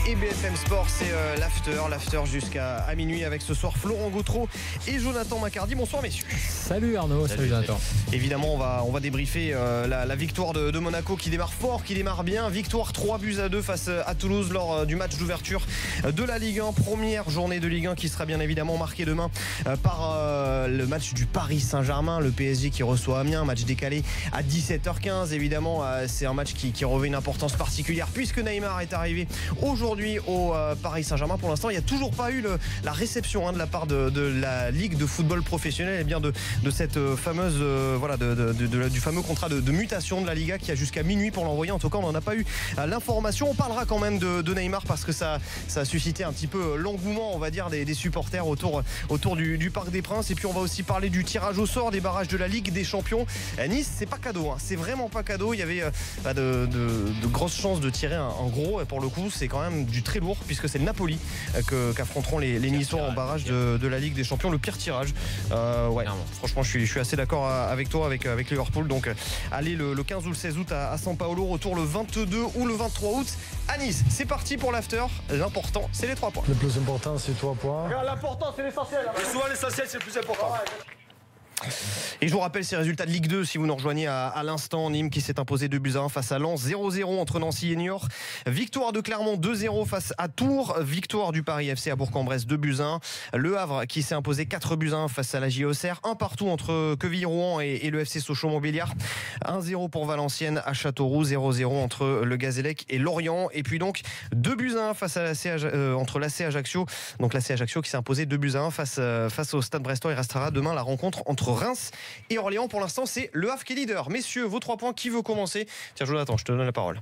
et BFM Sport, c'est l'after jusqu'à minuit avec ce soir Florent Gautreau et Jonathan Macardy. Bonsoir messieurs. Salut Arnaud, salut Jonathan. Évidemment on va débriefer la victoire de Monaco qui démarre fort, qui démarre bien. Victoire 3-2 face à Toulouse lors du match d'ouverture de la Ligue 1. Première journée de Ligue 1 qui sera bien évidemment marquée demain par le match du Paris Saint-Germain, le PSG qui reçoit Amiens, match décalé à 17h15. Évidemment c'est un match qui revêt une importance particulière puisque Neymar est arrivé aujourd'hui au Paris Saint-Germain. Pour l'instant il n'y a toujours pas eu la réception de la part de la Ligue de football professionnel et bien de cette fameuse du fameux contrat de mutation de la Liga qui a jusqu'à minuit pour l'envoyer. En tout cas on n'en a pas eu l'information. On parlera quand même de Neymar parce que ça a suscité un petit peu l'engouement, on va dire, des supporters autour du Parc des Princes. Et puis on va aussi parler du tirage au sort des barrages de la Ligue des Champions. Nice, c'est pas cadeau, c'est vraiment pas cadeau. Il y avait de grosses chances de tirer un gros, et pour le coup c'est quand même du très lourd puisque c'est le Napoli qu'affronteront les Niçois en barrage de la Ligue des Champions. Le pire tirage. Franchement je suis assez d'accord avec toi, avec Liverpool. Donc allez le 15 ou le 16 août à São Paulo, retour le 22 ou le 23 août à Nice. C'est parti pour l'after. L'important c'est les 3 points. Le plus important c'est 3 points. L'important c'est l'essentiel. Et souvent l'essentiel c'est le plus important. Et je vous rappelle ces résultats de Ligue 2 si vous nous rejoignez à l'instant. Nîmes qui s'est imposé 2-1 face à Lens, 0-0 entre Nancy et Niort. Victoire de Clermont 2-0 face à Tours. Victoire du Paris FC à Bourg-en-Bresse 2-1. Le Havre qui s'est imposé 4-1 face à la JOCR. Un partout entre Quevilly-Rouen et le FC Sochaux-Montbéliard. 1-0 pour Valenciennes à Châteauroux. 0-0 entre le Gazélec et Lorient. Et puis donc 2-1 face à entre l'AC Ajaccio. Donc l'AC Ajaccio qui s'est imposé 2-1 face au Stade Brestois. Il restera demain la rencontre entre Reims et Orléans. Pour l'instant c'est le Havre qui est leader. Messieurs, vos 3 points, qui veut commencer? Tiens Jonathan, je te donne la parole.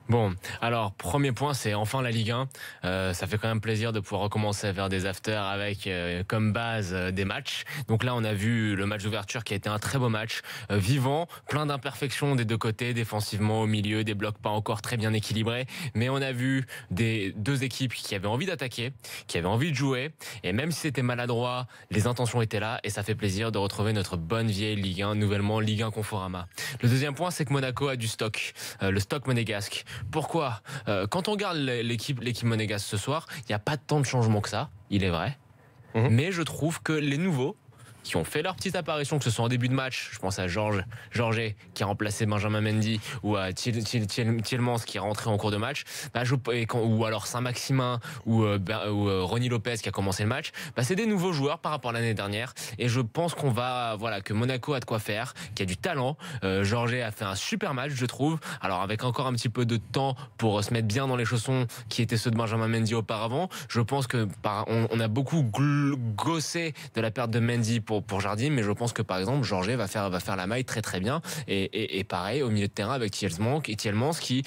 Bon, alors premier point, c'est enfin la Ligue 1. Ça fait quand même plaisir de pouvoir recommencer à faire des afters avec comme base des matchs. Donc là on a vu le match d'ouverture qui a été un très beau match, vivant, plein d'imperfections des deux côtés, défensivement, au milieu, des blocs pas encore très bien équilibrés, mais on a vu des deux équipes qui avaient envie d'attaquer, qui avaient envie de jouer, et même si c'était maladroit, les intentions étaient là, et ça fait plaisir de retrouver notre bonne vieille Ligue 1, nouvellement Ligue 1 Conforama. Le deuxième point, c'est que Monaco a du stock, le stock monégasque. Pourquoi ? Quand on regarde l'équipe monégasque ce soir, il n'y a pas tant de changements que ça, il est vrai. Mais je trouve que les nouveaux qui ont fait leur petite apparition, que ce soit en début de match, je pense à Georges qui a remplacé Benjamin Mendy, ou à Tielemans qui est rentré en cours de match, ou alors Saint-Maximin ou Ronny Lopez qui a commencé le match, c'est des nouveaux joueurs par rapport à l'année dernière, et je pense que Monaco a de quoi faire, qu'il y a du talent. Georges a fait un super match, je trouve, alors avec encore un petit peu de temps pour se mettre bien dans les chaussons qui étaient ceux de Benjamin Mendy auparavant. Je pense que on a beaucoup gossé de la perte de Mendy pour Jardim, mais je pense que par exemple Georges va faire la maille très très bien, et pareil au milieu de terrain avec Tielemans qui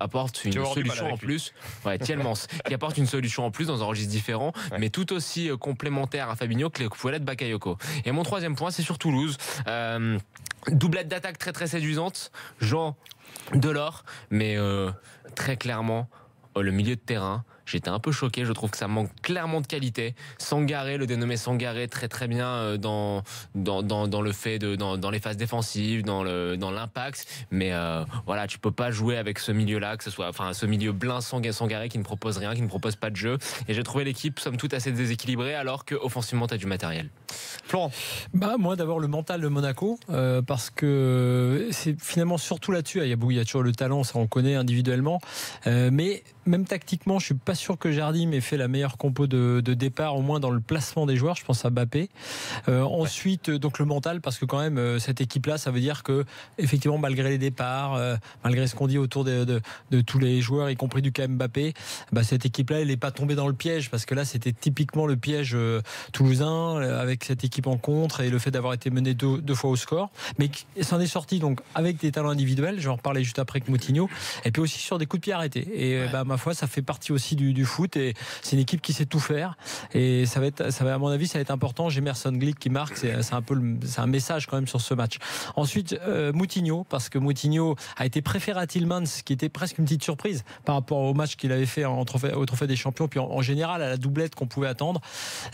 apporte une solution en plus. Tielemans qui apporte une solution en plus dans un registre différent, mais tout aussi complémentaire à Fabinho que pouvait l'être Bakayoko. Et mon troisième point, c'est sur Toulouse. Doublette d'attaque très très séduisante, Jean Delors, mais très clairement le milieu de terrain, j'étais un peu choqué, je trouve que ça manque clairement de qualité. Sangaré, le dénommé Sangaré, très très bien dans le fait dans les phases défensives, dans l'impact, mais tu peux pas jouer avec ce milieu-là, que ce soit ce milieu blind Sangaré qui ne propose rien, qui ne propose pas de jeu, et j'ai trouvé l'équipe somme toute assez déséquilibrée alors que offensivement t'as du matériel. Florent. Moi d'abord le mental de Monaco, parce que c'est finalement surtout là-dessus, il y a toujours le talent, ça on connaît individuellement, mais même tactiquement je suis pas sûr que Jardim ait fait la meilleure compo de départ, au moins dans le placement des joueurs. Je pense à Mbappé. Ensuite, donc le mental, parce que quand même cette équipe-là, ça veut dire que effectivement, malgré les départs, malgré ce qu'on dit autour de tous les joueurs, y compris du KM Mbappé, cette équipe-là, elle n'est pas tombée dans le piège, parce que là, c'était typiquement le piège toulousain avec cette équipe en contre et le fait d'avoir été mené deux fois au score. Mais s'en est sorti donc avec des talents individuels. Je vais en reparler juste après avec Moutinho. Et puis aussi sur des coups de pied arrêtés. Et ma foi, ça fait partie aussi du foot, et c'est une équipe qui sait tout faire, et ça va à mon avis ça va être important. J'Emerson Glick qui marque, c'est un message quand même sur ce match. Ensuite Moutinho, parce que Moutinho a été préféré à Tielemans, ce qui était presque une petite surprise par rapport au match qu'il avait fait au trophée des champions, puis en général à la doublette qu'on pouvait attendre,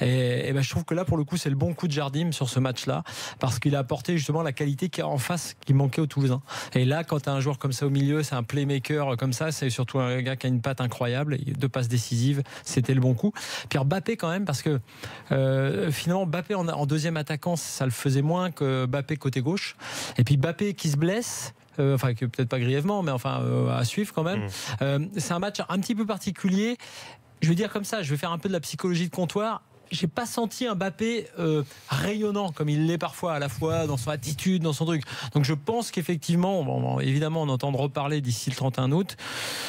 et je trouve que là pour le coup c'est le bon coup de Jardim sur ce match là, parce qu'il a apporté justement la qualité qui en face qui manquait aux Toulousains. Et là quand tu as un joueur comme ça au milieu, c'est un playmaker comme ça, c'est surtout un gars qui a une patte incroyable, de passe décisive, c'était le bon coup. Puis Mbappé quand même, parce que finalement Mbappé en deuxième attaquant, ça le faisait moins que Mbappé côté gauche. Et puis Mbappé qui se blesse. Enfin, peut-être pas grièvement, mais enfin à suivre quand même. C'est un match un petit peu particulier. Je vais dire comme ça, je vais faire un peu de la psychologie de comptoir. J'ai pas senti un Mbappé rayonnant comme il l'est parfois, à la fois dans son attitude, dans son truc. Donc je pense qu'effectivement, évidemment, on entend reparler d'ici le 31 août.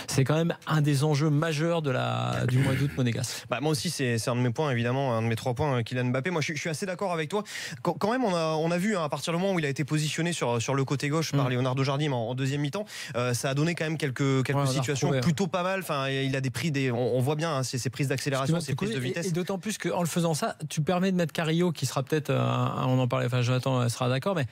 C'est quand même un des enjeux majeurs du mois d'août monégasque. Moi aussi, c'est un de mes points, évidemment, un de mes 3 points, Kylian Mbappé. Moi, je suis assez d'accord avec toi. Quand même, on a vu, à partir du moment où il a été positionné sur le côté gauche par Leonardo Jardim en deuxième mi-temps, ça a donné quand même quelques situations plutôt pas mal. Enfin, il a on voit bien ses prises d'accélération, ses prises de vitesse. Et d'autant plus qu'en le faisant ça, tu permets de mettre Carrillo, qui sera peut-être, on en parlait, enfin Jonathan sera d'accord, mais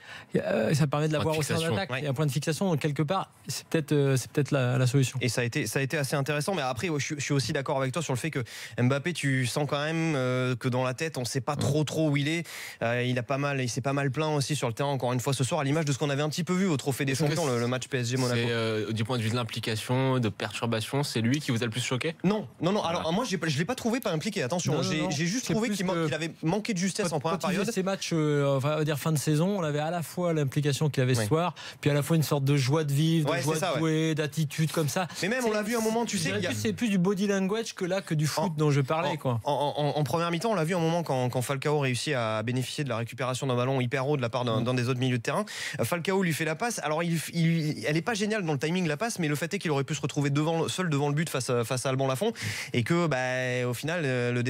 ça permet de l'avoir aussi en attaque. Il y a un point de fixation, donc quelque part, c'est peut-être la solution. Et ça a été assez intéressant. Mais après, je suis aussi d'accord avec toi sur le fait que Mbappé, tu sens quand même que dans la tête, on ne sait pas trop où il est. Il s'est pas mal plaint aussi sur le terrain, encore une fois ce soir, à l'image de ce qu'on avait un petit peu vu au Trophée des Champions, le match PSG Monaco. Du point de vue de l'implication, de perturbation, c'est lui qui vous a le plus choqué ? Non. Alors moi, je l'ai pas trouvé pas impliqué. Attention, j'ai juste trouvé qu'il avait manqué de justesse en première période. Ces matchs, on va dire fin de saison, on avait à la fois l'implication qu'il avait ce soir, puis à la fois une sorte de joie de vivre, de joie de jouer, d'attitude comme ça. Mais même on l'a vu un moment, tu sais, c'est plus du body language que du foot dont je parlais. En première mi-temps, on l'a vu un moment quand Falcao réussit à bénéficier de la récupération d'un ballon hyper haut de la part d'un des autres milieux de terrain. Falcao lui fait la passe. Alors elle est pas géniale dans le timing la passe, mais le fait est qu'il aurait pu se retrouver seul devant le but face à Alban Lafont, et que au final l'autre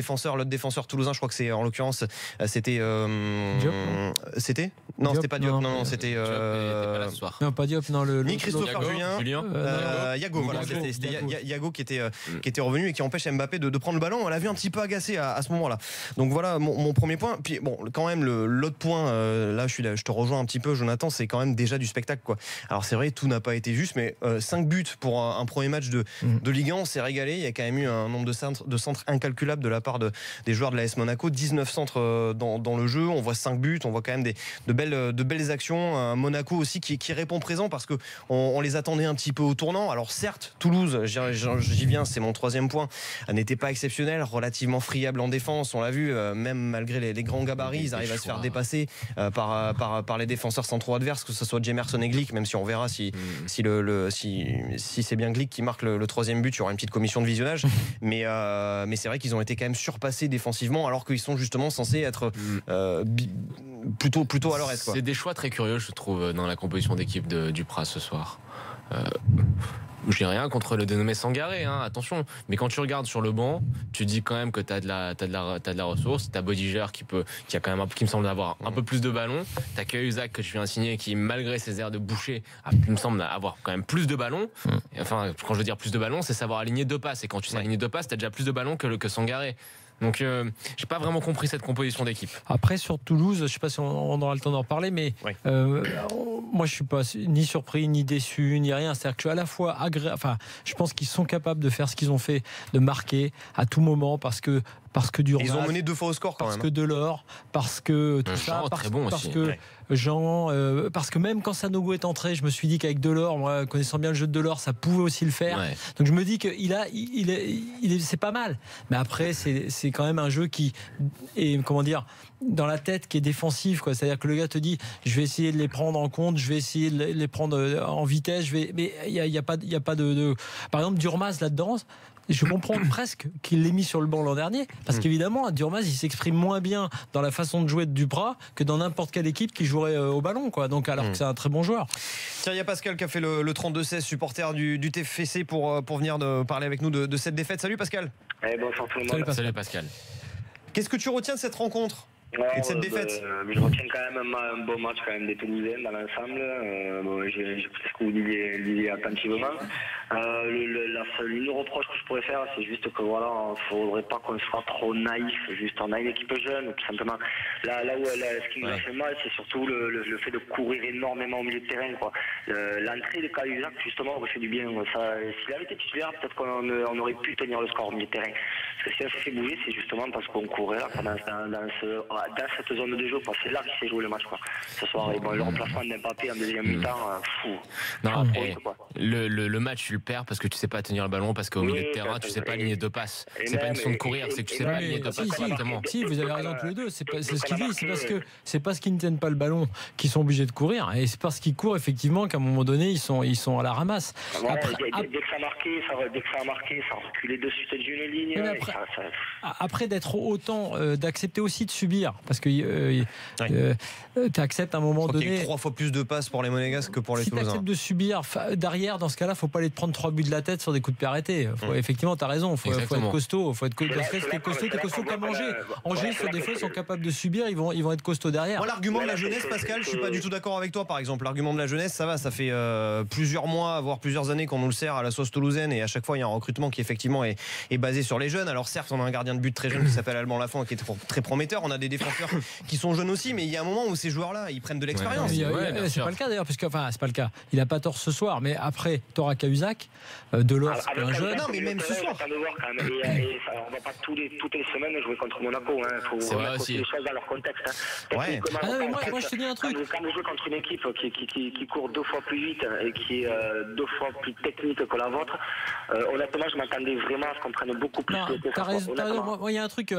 défenseur toulousain, je crois que c'est en l'occurrence c'était Diop, c'était non, Diop, c'était pas Diop, non, c'était non, pas Diop, non, ni Christopher Julien, Yago, voilà, c'était Yago qui était revenu et qui empêche Mbappé de prendre le ballon. On l'a vu un petit peu agacé à ce moment-là. Donc voilà mon premier point. Puis bon, quand même l'autre point, là je te rejoins un petit peu, Jonathan, c'est quand même déjà du spectacle, quoi. Alors c'est vrai, tout n'a pas été juste, mais 5 buts pour un premier match de Ligue 1, on s'est régalé. Il y a quand même eu un nombre de centres incalculable de la part des joueurs de l'AS Monaco, 19 centres dans le jeu. On voit 5 buts, on voit quand même de belles actions. Monaco aussi qui répond présent, parce que on les attendait un petit peu au tournant. Alors certes, Toulouse, j'y viens, c'est mon 3e point, n'était pas exceptionnel, relativement friable en défense. On l'a vu, même malgré les grands gabarits, ils arrivent à se faire dépasser par les défenseurs centraux adverses, que ce soit Jemerson et Glick, même si on verra si c'est bien Glick qui marque le 3e but, il y aura une petite commission de visionnage. Mais c'est vrai qu'ils ont été quand même surpassés défensivement, alors qu'ils sont justement censés être plutôt à leur aise, quoi. C'est des choix très curieux, je trouve, dans la composition d'équipe du Pras ce soir. Je n'ai rien contre le dénommé Sangaré, attention. Mais quand tu regardes sur le banc, tu dis quand même que tu as de la ressource. Tu as Bodiger qui me semble avoir un peu plus de ballons. Tu as Cahuzac que je viens de signer, qui, malgré ses airs de boucher, me semble avoir quand même plus de ballons. Enfin, quand je veux dire plus de ballons, c'est savoir aligner 2 passes. Et quand tu sais aligner 2 passes, tu as déjà plus de ballons que Sangaré. Donc j'ai pas vraiment compris cette composition d'équipe. Après sur Toulouse, je sais pas si on aura le temps d'en reparler, mais moi je suis pas ni surpris ni déçu ni rien. C'est-à-dire que je suis à la fois je pense qu'ils sont capables de faire ce qu'ils ont fait, de marquer à tout moment, parce que Durmaz, ils ont mené 2 fois au score quand parce même. que Delors, parce que tout ça, parce que Jean, parce que même quand Sanogo est entré, je me suis dit qu'avec Delors, moi connaissant bien le jeu de Delors, ça pouvait aussi le faire. Donc je me dis que c'est pas mal. Mais après c'est quand même un jeu qui est, comment dire, dans la tête, qui est défensif, quoi. C'est-à-dire que le gars te dit, je vais essayer de les prendre en compte, je vais essayer de les prendre en vitesse, mais il y a pas de par exemple Durmaz là-dedans. Je comprends presque qu'il l'ait mis sur le banc l'an dernier, parce qu'évidemment, Durmaz, il s'exprime moins bien dans la façon de jouer de Duprat que dans n'importe quelle équipe qui jouerait au ballon, quoi. Donc, alors que c'est un très bon joueur. Tiens, il y a Pascal qui a fait le 32-16, supporter du TFC, pour venir parler avec nous de cette défaite. Salut Pascal. Bonsoir tout le monde. Salut Pascal. Qu'est-ce que tu retiens de cette rencontre et de cette défaite? Je retiens quand même un bon match quand même des Toulousains dans l'ensemble. J'ai pris ce que vous disiez attentivement. Le seul reproche que je pourrais faire, c'est juste que voilà, faudrait pas qu'on soit trop naïf. Juste, on a une équipe jeune, tout simplement. Ce qui nous a fait mal, c'est surtout le fait de courir énormément au milieu de terrain, quoi. L'entrée de Cahuzac, justement, aurait fait du bien. S'il avait été titulaire, peut-être qu'on aurait pu tenir le score au milieu de terrain. Parce que si elle s'est fait bouger, c'est justement parce qu'on courait là, dans cette zone de jeu. C'est là qu'il s'est joué le match, quoi. Ce soir, et bon, le remplacement d'Mbappé en deuxième mi-temps, fou. Non, le match, tu le perds parce que tu sais pas tenir le ballon, parce qu'au milieu de terrain, tu sais pas aligner deux passes. C'est pas une question de courir, c'est que tu sais pas aligner deux passes correctement. Si, vous avez raison tous les deux. C'est ce qu'il dit. C'est parce qu'ils ne tiennent pas le ballon qu'ils sont obligés de courir. Et c'est parce qu'ils courent, effectivement, qu'à un moment donné, ils sont à la ramasse. Ouais, dès que ça a marqué, ça reculait de suite d'une ligne. Après d'être autant, d'accepter aussi de subir, parce que tu acceptes à un moment donné. Il y a 3 fois plus de passes pour les Monégasques que pour les Toulousains. Si tu acceptes de subir derrière, dans ce cas-là, faut pas aller te prendre 3 buts de la tête sur des coups de pied arrêtés. Effectivement, tu as raison. Faut être costaud. T'es costaud comme Angers. Angers, des fois, ils sont capables de subir. Ils vont être costauds derrière. Moi, l'argument de la jeunesse, Pascal, je suis pas du tout d'accord avec toi. Par exemple, l'argument de la jeunesse, ça fait plusieurs mois, voire plusieurs années qu'on nous le sert à la sauce toulousaine, et à chaque fois, il y a un recrutement qui effectivement est basé sur les jeunes. Alors certes, on a un gardien de but très jeune qui s'appelle Alban Lafont, qui est très prometteur. On a des défenseurs qui sont jeunes aussi, mais il y a un moment où ces joueurs-là, ils prennent de l'expérience. C'est pas le cas d'ailleurs, c'est pas le cas. Il a pas tort ce soir, mais après, t'auras Cahuzac, Delors, c'est un jeune. Non, mais même ce soir. On va pas toutes les semaines jouer contre Monaco. Faut remettre aussi les choses dans leur contexte. Ouais. Moi, je te dis un truc. Quand vous jouez contre une équipe qui court 2 fois plus vite et qui est 2 fois plus technique que la vôtre, honnêtement, je m'attendais vraiment à ce qu'on prenne beaucoup plus de temps. T'as raison. Moi, il y a un truc,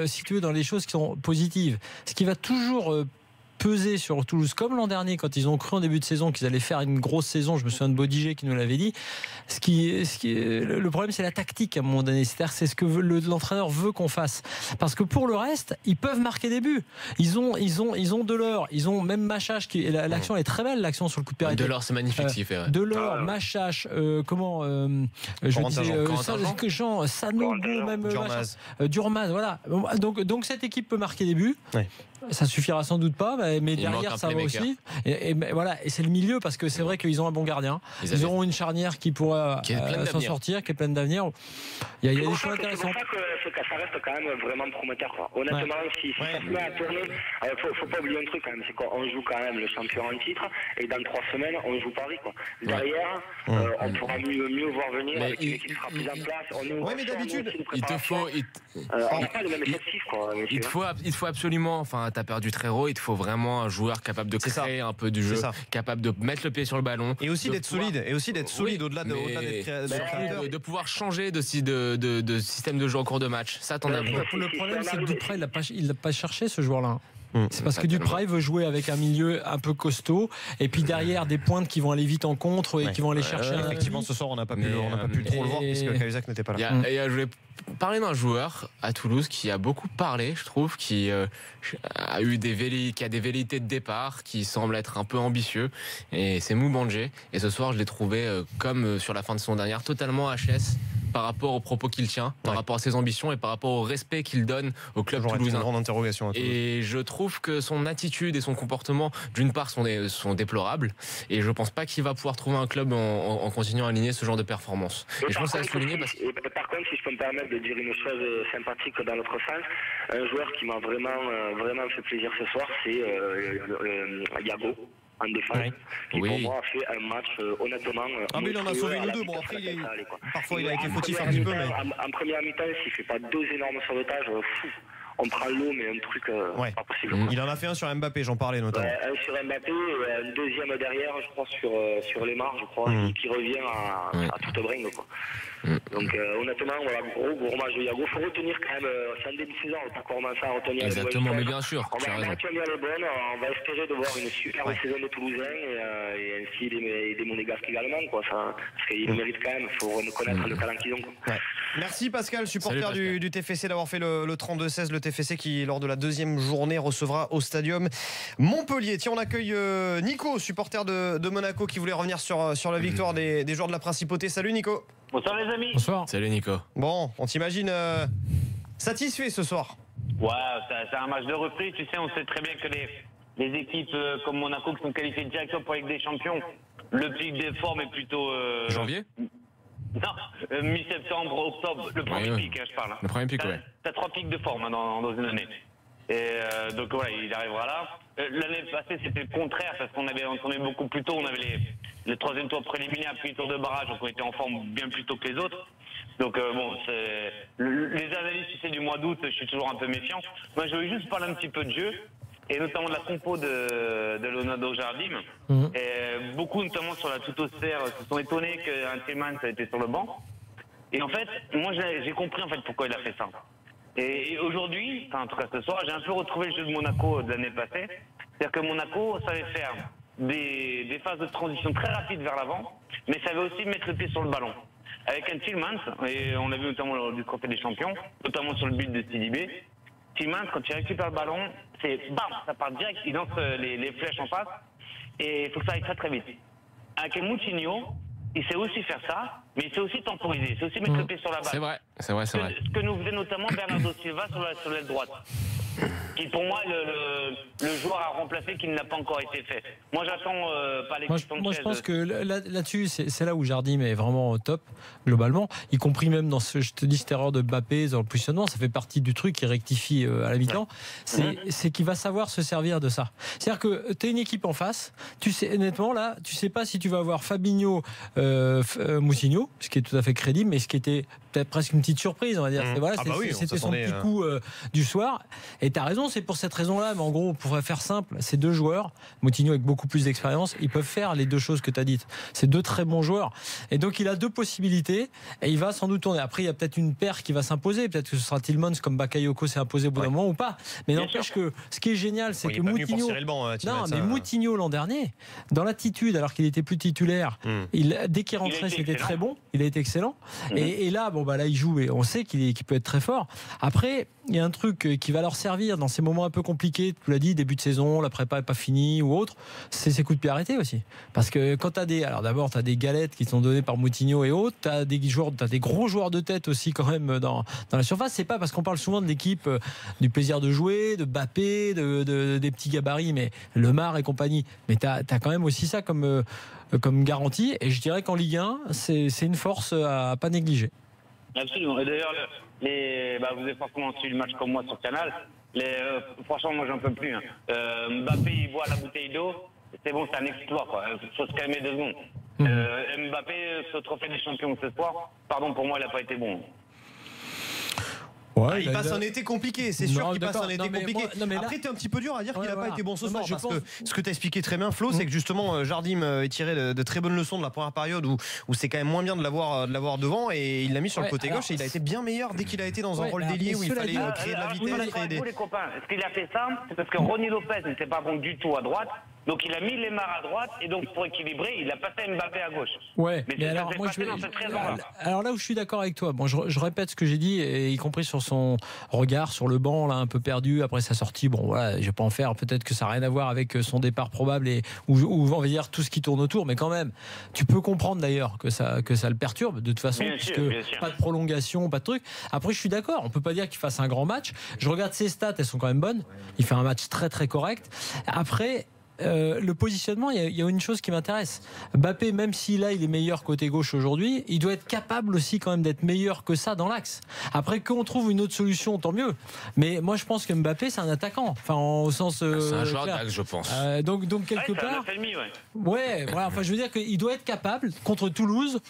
si tu veux, dans les choses qui sont positives, ce qui va toujours peser sur Toulouse, comme l'an dernier quand ils ont cru en début de saison qu'ils allaient faire une grosse saison. Je me souviens de Bodiger qui nous l'avait dit. Le problème, c'est la tactique à un moment donné. C'est ce que l'entraîneur veut qu'on fasse. Parce que pour le reste, ils peuvent marquer des buts. Ils ont Delors, ils ont même Machache. L'action est très belle, l'action sur le coup de pied arrêté. Delors, c'est magnifique ce qu'il fait. Delors, Machache, Jean, Sanogo, même Durmaz, voilà. Donc cette équipe peut marquer des buts. Ouais. Ça suffira sans doute pas, mais derrière ça va aussi. Et voilà, et c'est le milieu, parce que c'est vrai qu'ils ont un bon gardien. Ils auront une charnière qui pourra s'en sortir, qui est pleine d'avenir. Il y a des choses intéressantes. C'est pour ça que ça reste quand même vraiment prometteur, quoi. Honnêtement, si ça se met à tourner, faut pas oublier un truc quand même, c'est qu'on joue quand même le champion en titre, et dans 3 semaines on joue Paris, quoi. Derrière, on pourra mieux voir venir avec une équipe qui sera plus en place. Mais d'habitude, il te faut. On n'a pas le même effectif, quoi. Il te faut absolument. Enfin, t'as perdu Trero, il te faut vraiment un joueur capable de créer un peu du jeu, capable de mettre le pied sur le ballon, et aussi d'être solide, au-delà d'être créateur, de pouvoir changer de système de jeu en cours de match. Ça, t'en as besoin. Le problème, c'est que Duprat, il l'a pas cherché, ce joueur-là. C'est parce que Duprat veut jouer avec un milieu un peu costaud, et puis derrière des pointes qui vont aller vite en contre et qui vont aller chercher. Effectivement, ce soir on n'a pas pu trop le voir puisque Cahuzac n'était pas là. Je voulais parler d'un joueur à Toulouse qui a beaucoup parlé, je trouve, qui a des velléités de départ, qui semble être un peu ambitieux, et c'est Moubandje. Et ce soir, je l'ai trouvé comme sur la fin de saison dernière, totalement HS par rapport aux propos qu'il tient, par rapport à ses ambitions et par rapport au respect qu'il donne au club toulousain. Une grande interrogation à Toulouse. Et je trouve que son attitude et son comportement, d'une part, sont déplorables, et je pense pas qu'il va pouvoir trouver un club en continuant à aligner ce genre de performance. Et je pense que ça a souligné parce que... Par contre, si je peux me permettre de dire une chose sympathique dans notre sens, un joueur qui m'a vraiment fait plaisir ce soir, c'est Yago, en défense, qui pour moi a fait un match honnêtement. Mais il en a sauvé une ou deux. Bon, après, parfois il a été fautif un petit peu. En première mi-temps, s'il fait pas 2 énormes sauvetages, on prend l'eau, mais un truc pas possible. Il en a fait un sur Mbappé, j'en parlais notamment. Un sur Mbappé, un deuxième derrière, je crois, sur Lemar, je crois, qui revient à toute bringue, quoi. Donc honnêtement, voilà, gros match de Yago. Il faut retenir quand même, c'est un début de saison, on va pas commencer à retenir. Exactement, mais bien sûr. On va retenir les bonnes, on va espérer de voir une super saison des Toulousains et ainsi des Monégasques également, quoi. Parce qu'ils le méritent quand même, il faut reconnaître le talent qu'ils ont, quoi. Merci Pascal, supporter du TFC, d'avoir fait le 32-16, le TFC qui, lors de la 2e journée, recevra au Stadium Montpellier. Tiens, on accueille Nico, supporter de Monaco, qui voulait revenir sur la victoire des joueurs de la Principauté. Salut Nico. Bonsoir les amis. Bonsoir. Salut Nico. Bon, on t'imagine satisfait ce soir? Ouais, c'est un match de reprise. Tu sais, on sait très bien que les équipes comme Monaco qui sont qualifiées directement pour la Ligue des Champions, le pic des formes est plutôt... Janvier? Non, mi-septembre, octobre, le premier pic, je parle. Le premier pic, ouais. T'as 3 pics de forme dans une année. Et donc voilà, il arrivera là. L'année passée, c'était le contraire, parce qu'on avait beaucoup plus tôt, on avait le 3e tour préliminaire, puis le tour de barrage, donc on était en forme bien plus tôt que les autres. Donc bon, les analyses mois d'août, je suis toujours un peu méfiant. Moi, je voulais juste parler un petit peu de jeu, et notamment de la compo de Leonardo Jardim. Et beaucoup, notamment sur la tutosphère, se sont étonnés qu'un Tillmans a été sur le banc. Et en fait, moi, j'ai compris en fait pourquoi il a fait ça. Et aujourd'hui, enfin, en tout cas ce soir, j'ai un peu retrouvé le jeu de Monaco de l'année passée. C'est-à-dire que Monaco savait faire des phases de transition très rapides vers l'avant, mais savait aussi mettre le pied sur le ballon. Avec un Tillmans, et on l'a vu notamment lors du Trophée des Champions, notamment sur le but de Sidibé, Tillmans, quand il récupère le ballon, c'est bam, ça part direct, il lance les flèches en face, et il faut que ça aille très très vite. Avec Moutinho, il sait aussi faire ça, mais il sait aussi temporiser, il sait aussi mettre le pied sur la balle. C'est vrai, c'est vrai, c'est vrai. Ce que nous faisait notamment Bernardo Silva sur l'aile droite, qui pour moi le joueur à remplacer qui ne l'a pas encore été fait. Moi j'attends pas les questions de Moi je pense que là-dessus c'est là où Jardim est vraiment top globalement, y compris même dans je te dis cette erreur de Mbappé dans le positionnement, ça fait partie du truc qui rectifie à la mi-temps. C'est qu'il va savoir se servir de ça. C'est-à-dire que tu es une équipe en face, tu sais honnêtement là, tu sais pas si tu vas avoir Fabinho, Moutinho, ce qui est tout à fait crédible, mais ce qui était peut-être presque une petite surprise, on va dire. C'était son petit coup du soir. Et tu as raison, c'est pour cette raison-là. Mais en gros, pour faire simple, ces deux joueurs, Moutinho avec beaucoup plus d'expérience, ils peuvent faire les deux choses que tu as dites. C'est deux très bons joueurs. Et donc, il a deux possibilités. Et il va sans doute tourner. Après, il y a peut-être une paire qui va s'imposer. Peut-être que ce sera Tillmans comme Bakayoko s'est imposé au bout d'un moment ou pas. Mais n'empêche que ce qui est génial, c'est que Moutinho. Moutinho l'an dernier, dans l'attitude, alors qu'il était plus titulaire, dès qu'il rentrait, c'était très bon. Il a été excellent. Et là, là, il joue et on sait qu'il peut être très fort. Après, il y a un truc qui va leur servir dans ces moments un peu compliqués. Tu l'as dit, début de saison, la prépa n'est pas finie ou autre. C'est ces coups de pied arrêtés aussi. Parce que quand tu as alors d'abord, tu as des galettes qui sont données par Moutinho et autres. Tu as des gros joueurs de tête aussi quand même dans la surface. C'est pas parce qu'on parle souvent de l'équipe du plaisir de jouer, de Mbappé, des petits gabarits, mais Lemar et compagnie. Mais tu as quand même aussi ça comme garantie. Et je dirais qu'en Ligue 1, c'est une force à pas négliger. Absolument. Et d'ailleurs, vous avez forcément suivi le match comme moi sur Canal. Franchement, moi, j'en peux plus. Mbappé, il boit la bouteille d'eau. C'est bon, c'est un exploit. Il faut se calmer 2 secondes. Mbappé, ce trophée des champions ce soir, pardon, pour moi, il n'a pas été bon. Ouais, il passe un été compliqué, c'est sûr qu'il passe un été compliqué. Après, t'es un petit peu dur à dire qu'il n'a pas été bon ce soir. Parce que ce que t'as expliqué très bien, Flo, c'est que justement, Jardim est tiré de très bonnes leçons de la première période où c'est quand même moins bien de l'avoir devant et il l'a mis sur le côté gauche et il a été bien meilleur dès qu'il a été dans un rôle d'ailier où il fallait créer de la vitesse. Vous les copains, est-ce qu'il a fait ça? C'est parce que Ronny Lopez n'était pas bon du tout à droite. Donc il a mis Lemar à droite et donc pour équilibrer, il a passé Mbappé à gauche. Ouais, mais alors moi alors là où je suis d'accord avec toi, bon, je répète ce que j'ai dit, et y compris sur son regard sur le banc là un peu perdu après sa sortie. Bon voilà, je vais pas en faire. Peut-être que ça n'a rien à voir avec son départ probable ou on va dire tout ce qui tourne autour, mais quand même, tu peux comprendre d'ailleurs que ça le perturbe de toute façon, puisque pas de prolongation, pas de truc. Après je suis d'accord, on peut pas dire qu'il fasse un grand match. Je regarde ses stats, elles sont quand même bonnes. Il fait un match très très correct. Après. Le positionnement, il y a une chose qui m'intéresse. Mbappé, même si là il est meilleur côté gauche aujourd'hui, il doit être capable aussi quand même d'être meilleur que ça dans l'axe. Après qu'on trouve une autre solution, tant mieux. Mais moi je pense que Mbappé c'est un attaquant, enfin au sens. C'est un joueur d'axe, je pense. Donc quelque part. Voilà. Enfin je veux dire qu'il doit être capable contre Toulouse.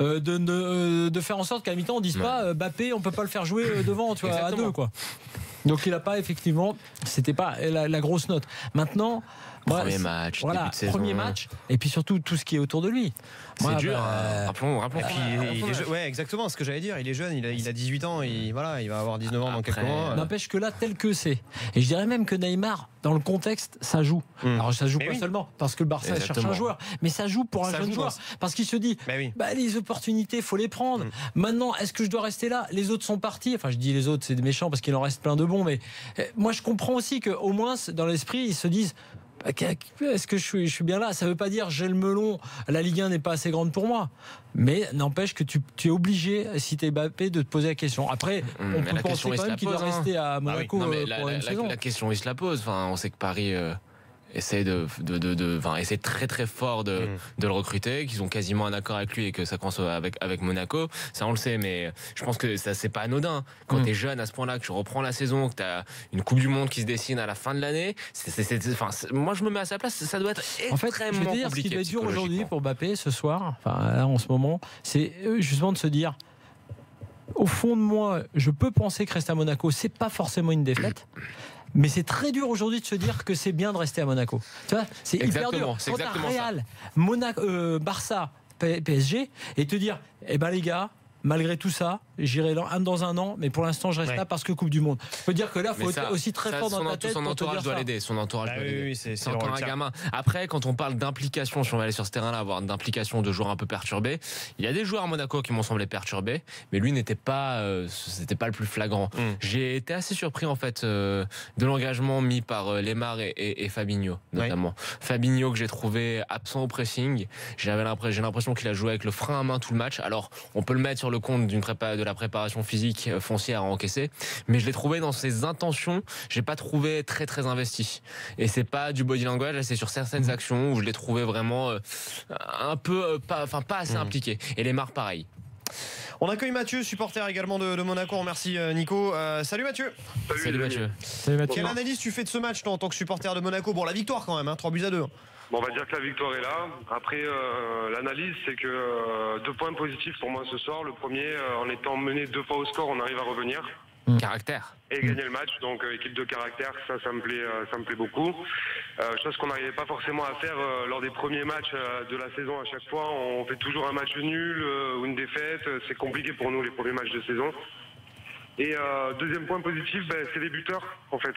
De faire en sorte qu'à la mi-temps on dise pas Mbappé, on peut pas le faire jouer devant, tu vois, à 2 quoi. Donc il n'a pas effectivement, c'était pas la grosse note. Maintenant. Premier match, début de saison. Premier match, et puis surtout tout ce qui est autour de lui. C'est dur. Rappelons. Ouais, exactement ce que j'allais dire. Il est jeune, il a 18 ans, il va avoir 19 ans dans quelques mois. N'empêche que là, tel que c'est. Et je dirais même que Neymar, dans le contexte, ça joue. Alors ça joue pas seulement parce que le Barça cherche un joueur, mais ça joue pour un jeune joueur. Parce qu'il se dit, les opportunités, faut les prendre. Maintenant, est-ce que je dois rester là? Les autres sont partis. Enfin, je dis les autres, c'est des méchants parce qu'il en reste plein de bons. Mais moi, je comprends aussi qu'au moins, dans l'esprit, ils se disent. Est-ce que je suis bien là? Ça ne veut pas dire j'ai le melon, la Ligue 1 n'est pas assez grande pour moi. Mais n'empêche que tu es obligé, si tu es Mbappé, de te poser la question. Après, on peut penser quand même qu'il doit rester à Monaco pour une saison. La question, il se la pose. Enfin, on sait que Paris essaie essaie très très fort de le recruter, qu'ils ont quasiment un accord avec lui et que ça commence avec Monaco. Ça, on le sait, mais je pense que ça, c'est pas anodin. Quand t'es jeune à ce point-là, que tu reprends la saison, que t'as une Coupe du Monde qui se dessine à la fin de l'année, moi je me mets à sa place, ça doit être extrêmement compliqué. Ce qui doit être dur aujourd'hui pour Mbappé ce soir, là en ce moment, c'est justement de se dire au fond de moi, je peux penser que rester à Monaco, c'est pas forcément une défaite. Mais c'est très dur aujourd'hui de se dire que c'est bien de rester à Monaco. Tu vois, c'est hyper dur. Quand t'as Real, Barça, PSG, et te dire, eh ben les gars, malgré tout ça, j'irai dans un an, mais pour l'instant, je reste là parce que Coupe du Monde. Je peux dire que là, il faut être aussi très fort dans ta tête. Son entourage doit l'aider. Son entourage doit l'aider. C'est encore un gamin. Après, quand on parle d'implication, si on va aller sur ce terrain-là, avoir d'implication de joueurs un peu perturbés, il y a des joueurs à Monaco qui m'ont semblé perturbés, mais lui n'était pas, c'était pas le plus flagrant. J'ai été assez surpris en fait de l'engagement mis par Lemar et Fabinho, notamment. Fabinho que j'ai trouvé absent au pressing. J'ai l'impression qu'il a joué avec le frein à main tout le match. Alors, on peut le mettre sur le compte de la préparation physique foncière à encaisser, mais je l'ai trouvé dans ses intentions, j'ai pas trouvé très très investi, et c'est pas du body language, c'est sur certaines actions où je l'ai trouvé vraiment un peu pas assez impliqué, et Lemar pareil. On accueille Mathieu, supporter également de Monaco. Merci Nico. Salut Mathieu. Salut Mathieu. Quelle analyse tu fais de ce match toi, en tant que supporter de Monaco? Bon, la victoire quand même, 3-2. Bon, on va dire que la victoire est là. Après, l'analyse, c'est que 2 points positifs pour moi ce soir. Le premier, en étant mené 2 fois au score, on arrive à revenir. Caractère. Et gagner le match. Donc, équipe de caractère, ça me plaît beaucoup. Chose qu'on n'arrivait pas forcément à faire lors des premiers matchs de la saison. À chaque fois, on fait toujours un match nul ou une défaite. C'est compliqué pour nous, les premiers matchs de saison. Et deuxième point positif, c'est les buteurs, en fait.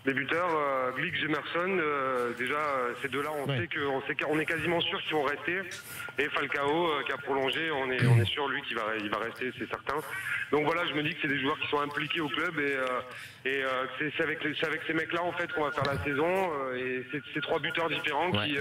Les buteurs, Glick, Jemerson, déjà ces deux-là, on est quasiment sûr qu'ils vont rester. Et Falcao qui a prolongé, on est sûr lui qu'il va rester, c'est certain. Donc voilà, je me dis que c'est des joueurs qui sont impliqués au club et c'est avec ces mecs-là en fait qu'on va faire la saison. Et c'est ces 3 buteurs différents qui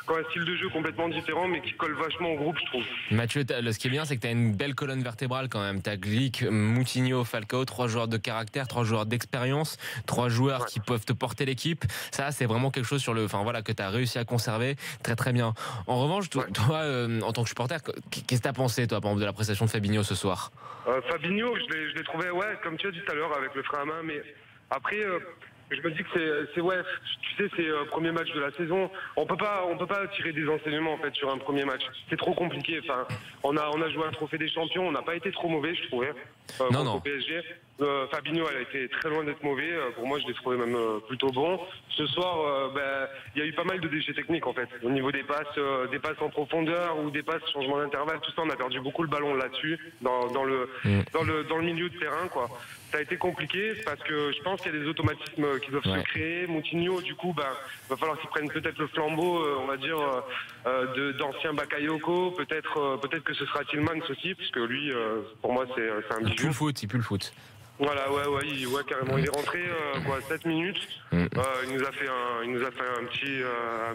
ont un style de jeu complètement différent, mais qui collent vachement au groupe, je trouve. Mathieu, ce qui est bien, c'est que tu as une belle colonne vertébrale quand même. Tu as Glick, Moutinho, Falcao, 3 joueurs de caractère, 3 joueurs d'expérience, 3 joueurs qui peuvent te porter l'équipe. Ça, c'est vraiment quelque chose que tu as réussi à conserver très très bien. En revanche, toi, en tant que supporter, qu'est-ce que tu as pensé, toi, par exemple, de la prestation de Fabinho ce soir? Fabinho, je l'ai trouvé, comme tu as dit tout à l'heure, avec le frein à main, mais après, je me dis que c'est premier match de la saison. On peut pas tirer des enseignements en fait sur un premier match. C'est trop compliqué. Enfin, on a joué un trophée des champions. On n'a pas été trop mauvais, je trouvais. Contre PSG. Fabinho, elle a été très loin d'être mauvais. Pour moi, je l'ai trouvé même plutôt bon. Ce soir, il y a eu pas mal de déchets techniques en fait. Au niveau des passes en profondeur ou des passes changement d'intervalle, tout ça, on a perdu beaucoup le ballon là-dessus, dans le milieu de terrain, quoi. Ça a été compliqué parce que je pense qu'il y a des automatismes qui doivent se créer. Moutinho, du coup, va falloir qu'il prenne peut-être le flambeau, on va dire, d'ancien Bakayoko. Peut-être que ce sera Tillmans aussi, parce que lui, pour moi, c'est un bijou. Il pue le foot. Voilà, carrément. Il est rentré 7 minutes. Il nous a fait un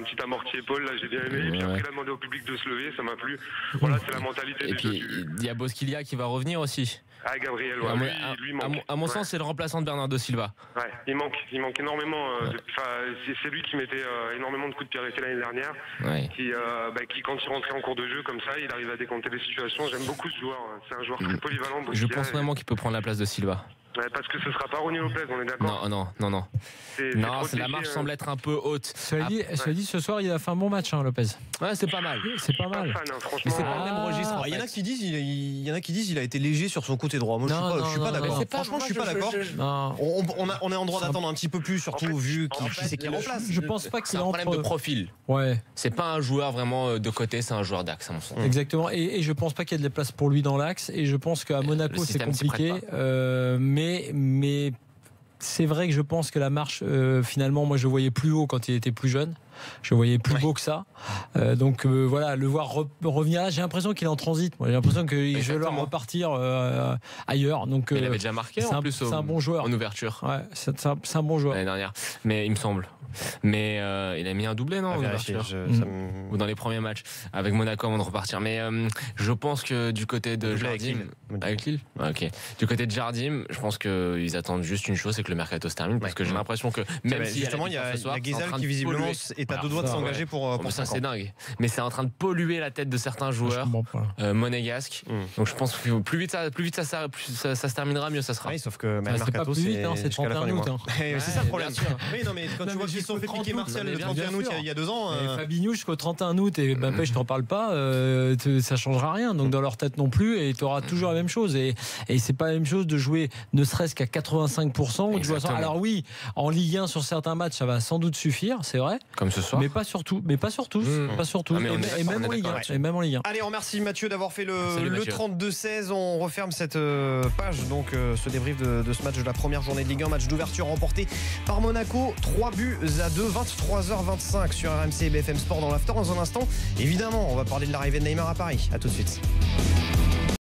petit amorti épaule. Là, j'ai bien aimé. Et puis après, il a demandé au public de se lever. Ça m'a plu. Voilà, c'est la mentalité. Et puis il y a Bosquilia qui va revenir aussi. Ah, Gabriel, lui manque. À mon sens, c'est le remplaçant de Bernardo Silva. Ouais, il manque énormément. C'est lui qui mettait énormément de coups de pied arrêtés l'année dernière. Qui, quand il rentrait en cours de jeu comme ça, il arrive à décompter les situations. J'aime beaucoup ce joueur. C'est un joueur très polyvalent. Je pense vraiment qu'il peut prendre la place de Silva. Ouais, parce que ce sera pas Ronny Lopez, on est d'accord? Non. La marche semble être un peu haute. Cela dit, ce soir, il a fait un bon match, Lopez. Ouais, c'est pas mal. C'est pas mal. Franchement, mais c'est pas le même registre. Il y en a qui disent il a été léger sur son côté droit. Moi, je suis pas d'accord. Franchement, je suis pas d'accord. On est en droit d'attendre un petit peu plus, surtout vu qui c'est qui remplace. Je pense pas qu'il a un problème de profil. Ouais. C'est pas un joueur vraiment de côté, c'est un joueur d'axe, à mon sens. Exactement. Et je pense pas qu'il y ait de la place pour lui dans l'axe. Et je pense qu'à Monaco, c'est compliqué. Mais c'est vrai que je pense que la marche, finalement, moi je le voyais plus haut quand il était plus jeune. Je le voyais plus beau que ça. Donc voilà, le voir revenir là, j'ai l'impression qu'il est en transit. Moi, j'ai l'impression que je vais leur repartir ailleurs. Donc, il avait déjà marqué en plus c'est un bon joueur. En ouverture. Ouais, c'est un bon joueur. L'année dernière. Mais il me semble. Mais il a mis un doublé, non, en ouverture ou dans les premiers matchs avec Monaco avant de repartir. Mais je pense que du côté de Jardim, avec Lille, ok. Du côté de Jardim, je pense qu'ils attendent juste une chose, c'est que le mercato se termine, parce que j'ai l'impression que même si justement il y a Guézal qui visiblement est à deux doigts de s'engager pour ça, 5 ans. c'est dingue. Mais c'est en train de polluer la tête de certains joueurs monégasques. Donc je pense que plus vite ça se terminera, mieux ça sera. Oui, sauf que le c'est pas mercato, plus vite, c'est jusqu'à la fin 31 du août. mois. C'est ça le problème. Oui, non, mais quand tu vois qu'ils sont fait piquer Martial le 31 août il y a 2 ans. Fabinho jusqu'au 31 août et Mbappé, je t'en parle pas, ça changera rien. Donc dans leur tête non plus, et tu auras toujours la même chose. Et c'est pas la même chose de jouer ne serait-ce qu'à 85% ou de jouer à 100%. Alors oui, en Ligue 1 sur certains matchs, ça va sans doute suffire, c'est vrai. Comme ce soir. Mais pas surtout. Pas surtout. Et même en Ligue 1. Allez, on remercie Mathieu d'avoir fait le 32-16. On referme cette page, donc ce débrief de ce match de la première journée de Ligue 1, match d'ouverture remporté par Monaco, 3-2, 23h25 sur RMC et BFM Sport dans l'after. Dans un instant, évidemment, on va parler de l'arrivée de Neymar à Paris. À tout de suite.